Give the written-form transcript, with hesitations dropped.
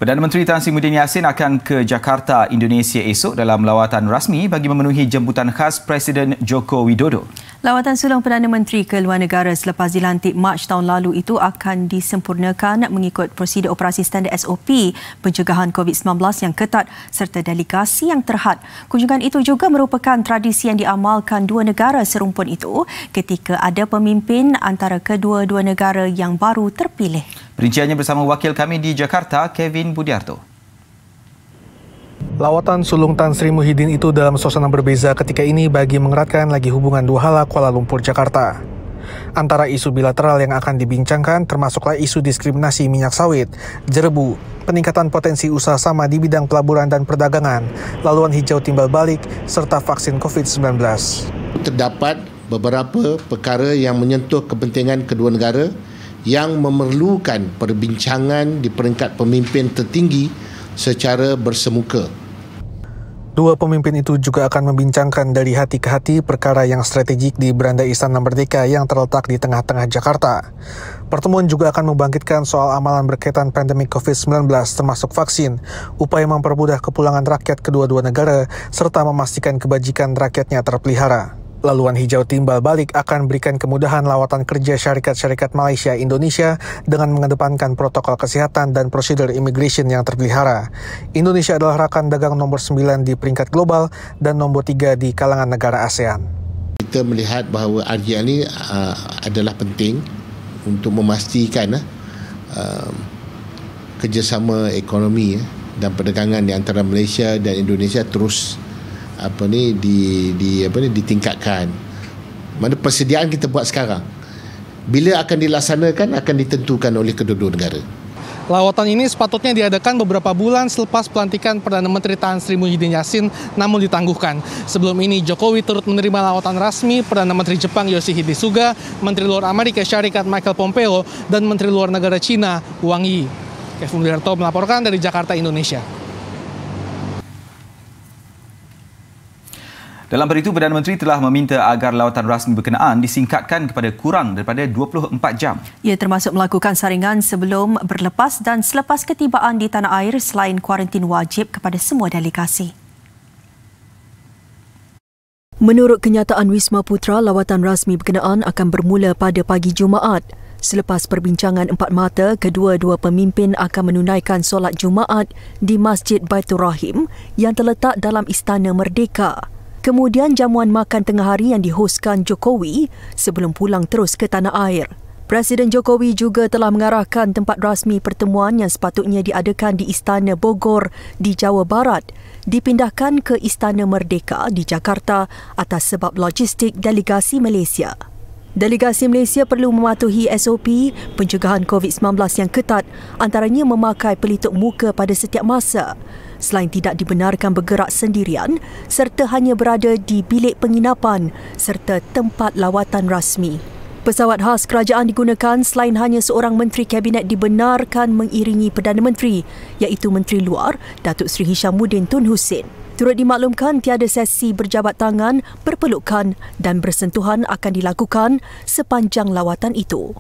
Perdana Menteri Tan Sri Muhyiddin Yassin akan ke Jakarta, Indonesia esok dalam lawatan rasmi bagi memenuhi jemputan khas Presiden Joko Widodo. Lawatan sulung Perdana Menteri ke luar negara selepas dilantik Mac tahun lalu itu akan disempurnakan mengikut prosedur operasi standard SOP pencegahan COVID-19 yang ketat serta delegasi yang terhad. Kunjungan itu juga merupakan tradisi yang diamalkan dua negara serumpun itu ketika ada pemimpin antara kedua-dua negara yang baru terpilih. Perinciannya bersama wakil kami di Jakarta, Kevin Budiarto. Lawatan sulung Tan Sri Muhyiddin itu dalam suasana berbeza ketika ini bagi mengeratkan lagi hubungan dua hala Kuala Lumpur, Jakarta. Antara isu bilateral yang akan dibincangkan termasuklah isu diskriminasi minyak sawit, jerebu, peningkatan potensi usaha sama di bidang pelaburan dan perdagangan, laluan hijau timbal balik, serta vaksin COVID-19. Terdapat beberapa perkara yang menyentuh kepentingan kedua negara yang memerlukan perbincangan di peringkat pemimpin tertinggi secara bersemuka. Dua pemimpin itu juga akan membincangkan dari hati ke hati perkara yang strategik di beranda Istana Merdeka yang terletak di tengah-tengah Jakarta. Pertemuan juga akan membangkitkan soal amalan berkaitan pandemik COVID-19 termasuk vaksin, upaya mempermudah kepulangan rakyat kedua-dua negara, serta memastikan kebajikan rakyatnya terpelihara. Laluan hijau timbal balik akan berikan kemudahan lawatan kerja syarikat-syarikat Malaysia Indonesia dengan mengedepankan protokol kesehatan dan prosedur imigrasi yang terpelihara. Indonesia adalah rakan dagang nomor 9 di peringkat global dan nomor 3 di kalangan negara ASEAN. Kita melihat bahawa RJ ini adalah penting untuk memastikan kerjasama ekonomi dan perdagangan di antara Malaysia dan Indonesia terus ditingkatkan. Mana persediaan kita buat sekarang, bila akan dilaksanakan akan ditentukan oleh kedua-dua negara. Lawatan ini sepatutnya diadakan beberapa bulan selepas pelantikan Perdana Menteri Tan Sri Muhyiddin Yassin, namun ditangguhkan. Sebelum ini, Jokowi turut menerima lawatan rasmi Perdana Menteri Jepang Yoshihide Suga, Menteri Luar Amerika Syarikat Michael Pompeo, dan Menteri Luar Negara China Wang Yi. Kevin Budiarto melaporkan dari Jakarta, Indonesia. Dalam hal itu, Perdana Menteri telah meminta agar lawatan rasmi berkenaan disingkatkan kepada kurang daripada 24 jam. Ia termasuk melakukan saringan sebelum, berlepas dan selepas ketibaan di tanah air selain kuarantin wajib kepada semua delegasi. Menurut kenyataan Wisma Putra, lawatan rasmi berkenaan akan bermula pada pagi Jumaat. Selepas perbincangan empat mata, kedua-dua pemimpin akan menunaikan solat Jumaat di Masjid Baitur Rahim yang terletak dalam Istana Merdeka. Kemudian jamuan makan tengah hari yang dihoskan Jokowi sebelum pulang terus ke tanah air. Presiden Jokowi juga telah mengarahkan tempat rasmi pertemuan yang sepatutnya diadakan di Istana Bogor di Jawa Barat dipindahkan ke Istana Merdeka di Jakarta atas sebab logistik delegasi Malaysia. Delegasi Malaysia perlu mematuhi SOP pencegahan COVID-19 yang ketat, antaranya memakai pelitup muka pada setiap masa, selain tidak dibenarkan bergerak sendirian serta hanya berada di bilik penginapan serta tempat lawatan rasmi. Pesawat khas kerajaan digunakan selain hanya seorang Menteri Kabinet dibenarkan mengiringi Perdana Menteri, iaitu Menteri Luar Datuk Seri Hishamuddin Tun Hussein. Turut dimaklumkan tiada sesi berjabat tangan, berpelukan dan bersentuhan akan dilakukan sepanjang lawatan itu.